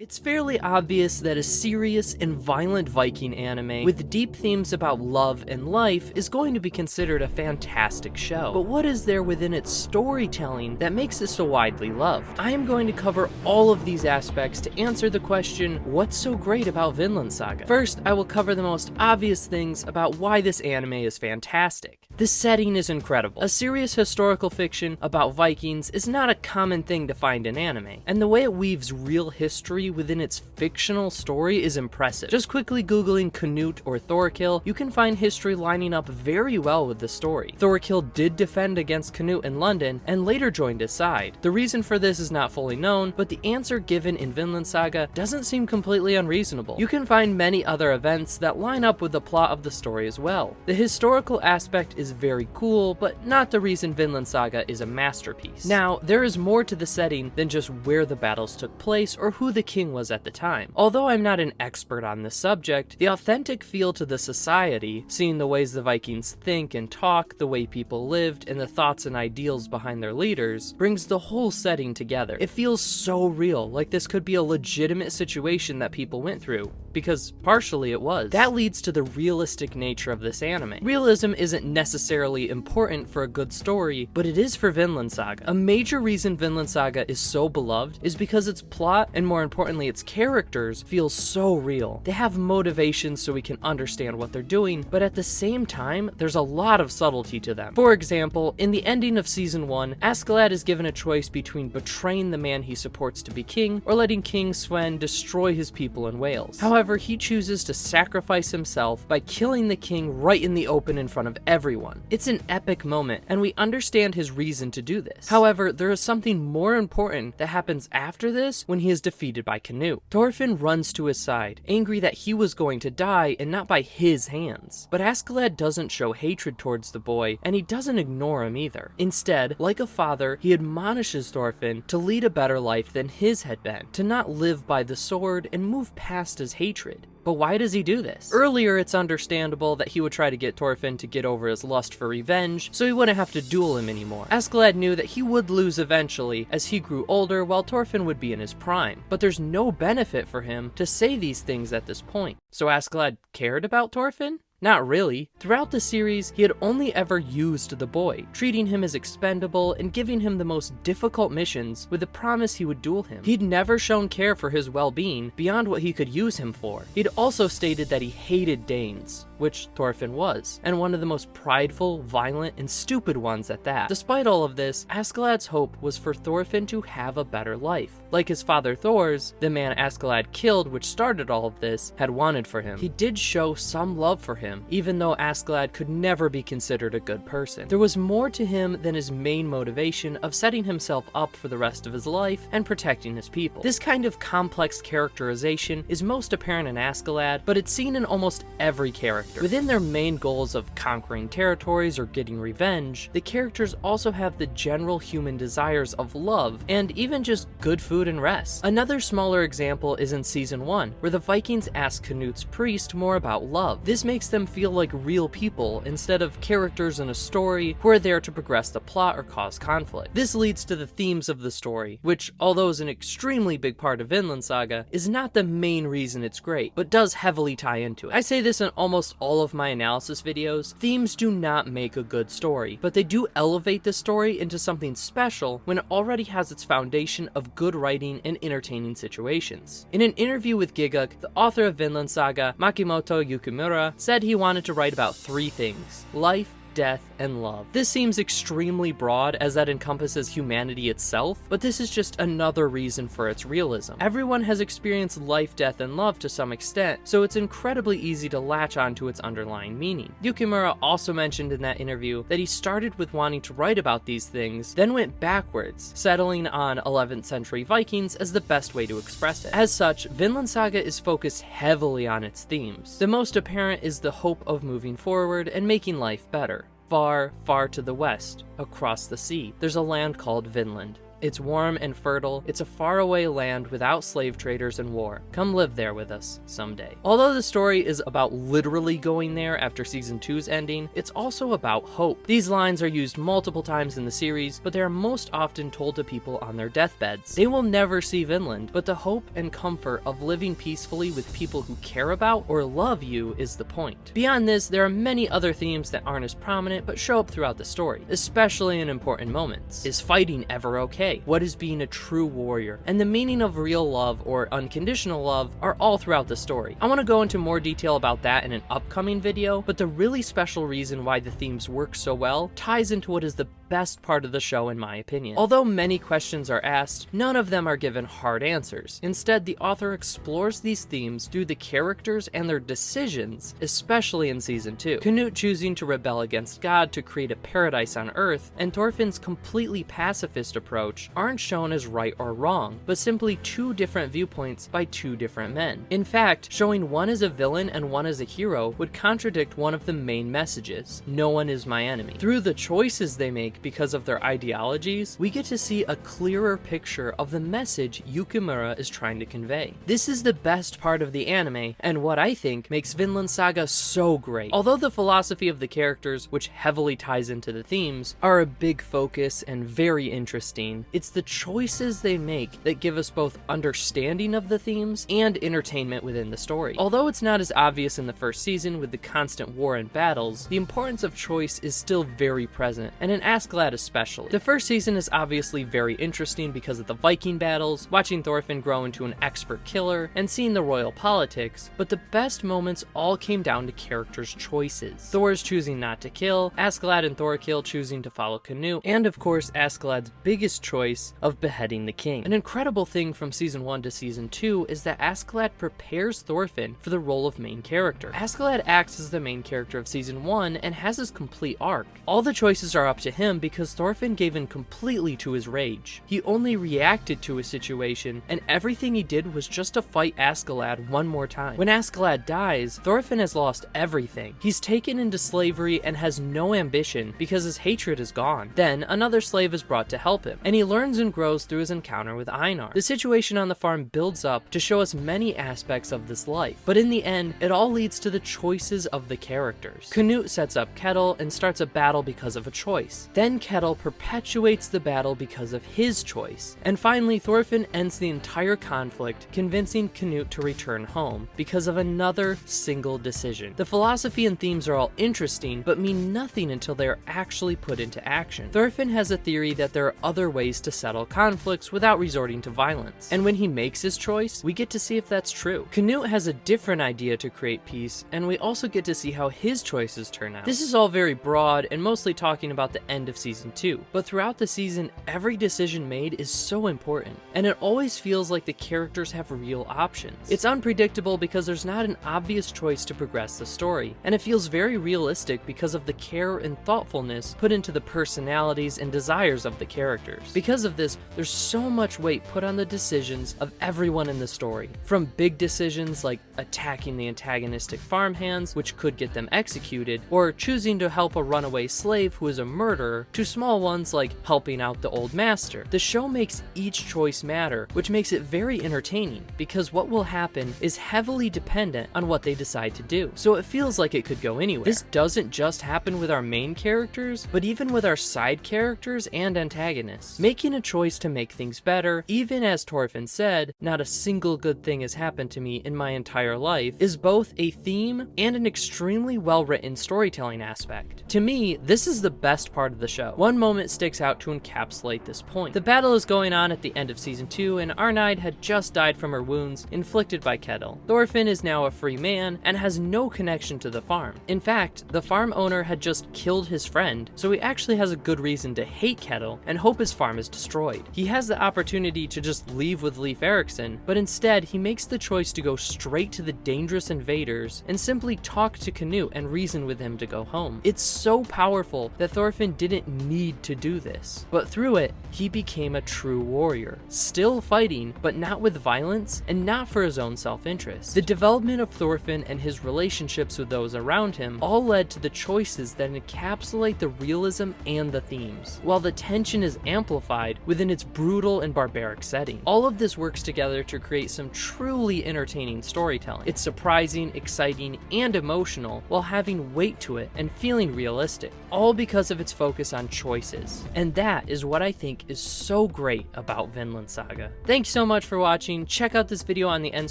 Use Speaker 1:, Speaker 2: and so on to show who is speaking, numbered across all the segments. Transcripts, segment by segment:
Speaker 1: It's fairly obvious that a serious and violent Viking anime with deep themes about love and life is going to be considered a fantastic show. But what is there within its storytelling that makes it so widely loved? I am going to cover all of these aspects to answer the question, what's so great about Vinland Saga? First, I will cover the most obvious things about why this anime is fantastic. The setting is incredible. A serious historical fiction about Vikings is not a common thing to find in anime, and the way it weaves real history within its fictional story is impressive. Just quickly googling Canute or Thorkill, you can find history lining up very well with the story. Thorkill did defend against Canute in London and later joined his side. The reason for this is not fully known, but the answer given in Vinland Saga doesn't seem completely unreasonable. You can find many other events that line up with the plot of the story as well. The historical aspect is very cool, but not the reason Vinland Saga is a masterpiece. Now, there is more to the setting than just where the battles took place or who the king was at the time. Although I'm not an expert on this subject, the authentic feel to the society, seeing the ways the Vikings think and talk, the way people lived, and the thoughts and ideals behind their leaders, brings the whole setting together. It feels so real, like this could be a legitimate situation that people went through, because partially it was. That leads to the realistic nature of this anime. Realism isn't necessarily important for a good story, but it is for Vinland Saga. A major reason Vinland Saga is so beloved is because its plot, and more importantly its characters, feel so real. They have motivations so we can understand what they're doing, but at the same time, there's a lot of subtlety to them. For example, in the ending of season 1, Askeladd is given a choice between betraying the man he supports to be king, or letting King Sven destroy his people in Wales. However, he chooses to sacrifice himself by killing the king right in the open in front of everyone. It's an epic moment, and we understand his reason to do this. However, there is something more important that happens after this when he is defeated by Canute. Thorfinn runs to his side, angry that he was going to die and not by his hands. But Askeladd doesn't show hatred towards the boy, and he doesn't ignore him either. Instead, like a father, he admonishes Thorfinn to lead a better life than his had been, to not live by the sword and move past his hatred. But why does he do this? Earlier, it's understandable that he would try to get Thorfinn to get over his lust for revenge, so he wouldn't have to duel him anymore. Askeladd knew that he would lose eventually as he grew older while Thorfinn would be in his prime, but there's no benefit for him to say these things at this point. So Askeladd cared about Thorfinn? Not really. Throughout the series, he had only ever used the boy, treating him as expendable and giving him the most difficult missions with the promise he would duel him. He'd never shown care for his well-being beyond what he could use him for. He'd also stated that he hated Danes, which Thorfinn was, and one of the most prideful, violent, and stupid ones at that. Despite all of this, Askeladd's hope was for Thorfinn to have a better life, like his father Thor's, the man Askeladd killed which started all of this, had wanted for him. He did show some love for him, even though Askeladd could never be considered a good person. There was more to him than his main motivation of setting himself up for the rest of his life and protecting his people. This kind of complex characterization is most apparent in Askeladd, but it's seen in almost every character. Within their main goals of conquering territories or getting revenge, the characters also have the general human desires of love and even just good food and rest. Another smaller example is in season 1, where the Vikings ask Canute's priest more about love. This makes them feel like real people instead of characters in a story who are there to progress the plot or cause conflict. This leads to the themes of the story, which, although is an extremely big part of Vinland Saga, is not the main reason it's great, but does heavily tie into it. I say this in almost all of my analysis videos. Themes do not make a good story, but they do elevate the story into something special when it already has its foundation of good writing and entertaining situations. In an interview with Giguk, the author of Vinland Saga, Makimoto Yukimura, said he wanted to write about 3 things: life, death, and love. This seems extremely broad as that encompasses humanity itself, but this is just another reason for its realism. Everyone has experienced life, death, and love to some extent, so it's incredibly easy to latch onto its underlying meaning. Yukimura also mentioned in that interview that he started with wanting to write about these things, then went backwards, settling on 11th century Vikings as the best way to express it. As such, Vinland Saga is focused heavily on its themes. The most apparent is the hope of moving forward and making life better. Far, far to the west, across the sea, there's a land called Vinland. It's warm and fertile, it's a faraway land without slave traders and war. Come live there with us someday. Although the story is about literally going there after season 2's ending, it's also about hope. These lines are used multiple times in the series, but they are most often told to people on their deathbeds. They will never see Vinland, but the hope and comfort of living peacefully with people who care about or love you is the point. Beyond this, there are many other themes that aren't as prominent but show up throughout the story, especially in important moments. Is fighting ever okay? What is being a true warrior? And the meaning of real love or unconditional love are all throughout the story. I want to go into more detail about that in an upcoming video, but the really special reason why the themes work so well ties into what is the best part of the show in my opinion. Although many questions are asked, none of them are given hard answers. Instead, the author explores these themes through the characters and their decisions, especially in season 2. Canute choosing to rebel against God to create a paradise on Earth, and Thorfinn's completely pacifist approach aren't shown as right or wrong, but simply two different viewpoints by two different men. In fact, showing one as a villain and one as a hero would contradict one of the main messages: no one is my enemy. Through the choices they make because of their ideologies, we get to see a clearer picture of the message Yukimura is trying to convey. This is the best part of the anime, and what I think makes Vinland Saga so great. Although the philosophy of the characters, which heavily ties into the themes, are a big focus and very interesting, it's the choices they make that give us both understanding of the themes and entertainment within the story. Although it's not as obvious in the first season with the constant war and battles, the importance of choice is still very present, and in Askeladd especially. The first season is obviously very interesting because of the Viking battles, watching Thorfinn grow into an expert killer, and seeing the royal politics, but the best moments all came down to characters' choices. Thor's choosing not to kill, Askeladd and Thorkill choosing to follow Canute, and of course Askeladd's biggest choice of beheading the king. An incredible thing from season 1 to season 2 is that Askeladd prepares Thorfinn for the role of main character. Askeladd acts as the main character of season 1 and has his complete arc. All the choices are up to him because Thorfinn gave in completely to his rage. He only reacted to his situation, and everything he did was just to fight Askeladd one more time. When Askeladd dies, Thorfinn has lost everything. He's taken into slavery and has no ambition because his hatred is gone. Then another slave is brought to help him, and he learns and grows through his encounter with Einar. The situation on the farm builds up to show us many aspects of this life, but in the end, it all leads to the choices of the characters. Canute sets up Kettle and starts a battle because of a choice. Then Kettle perpetuates the battle because of his choice. And finally, Thorfinn ends the entire conflict, convincing Canute to return home because of another single decision. The philosophy and themes are all interesting, but mean nothing until they are actually put into action. Thorfinn has a theory that there are other ways to settle conflicts without resorting to violence. And when he makes his choice, we get to see if that's true. Canute has a different idea to create peace, and we also get to see how his choices turn out. This is all very broad and mostly talking about the end of season 2, but throughout the season, every decision made is so important, and it always feels like the characters have real options. It's unpredictable because there's not an obvious choice to progress the story, and it feels very realistic because of the care and thoughtfulness put into the personalities and desires of the characters. Because of this, there's so much weight put on the decisions of everyone in the story, from big decisions like attacking the antagonistic farmhands, which could get them executed, or choosing to help a runaway slave who is a murderer, to small ones like helping out the old master. The show makes each choice matter, which makes it very entertaining, because what will happen is heavily dependent on what they decide to do, so it feels like it could go anywhere. This doesn't just happen with our main characters, but even with our side characters and antagonists. Making a choice to make things better, even as Thorfinn said, not a single good thing has happened to me in my entire life, is both a theme and an extremely well-written storytelling aspect. To me, this is the best part of the show. One moment sticks out to encapsulate this point. The battle is going on at the end of season 2, and Arnheid had just died from her wounds inflicted by Kettle. Thorfinn is now a free man and has no connection to the farm. In fact, the farm owner had just killed his friend, so he actually has a good reason to hate Kettle and hope his farm is destroyed. He has the opportunity to just leave with Leif Erikson, but instead he makes the choice to go straight to the dangerous invaders and simply talk to Canute and reason with him to go home. It's so powerful that Thorfinn didn't didn't need to do this. But through it, he became a true warrior, still fighting, but not with violence and not for his own self-interest. The development of Thorfinn and his relationships with those around him all led to the choices that encapsulate the realism and the themes, while the tension is amplified within its brutal and barbaric setting. All of this works together to create some truly entertaining storytelling. It's surprising, exciting, and emotional while having weight to it and feeling realistic, all because of its focus on choices. And that is what I think is so great about Vinland Saga. Thanks so much for watching. Check out this video on the end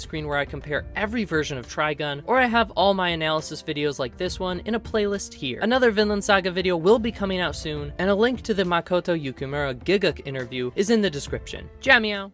Speaker 1: screen where I compare every version of Trigun, or I have all my analysis videos like this one in a playlist here. Another Vinland Saga video will be coming out soon, and a link to the Makoto Yukimura Giguk interview is in the description. Ciao meow!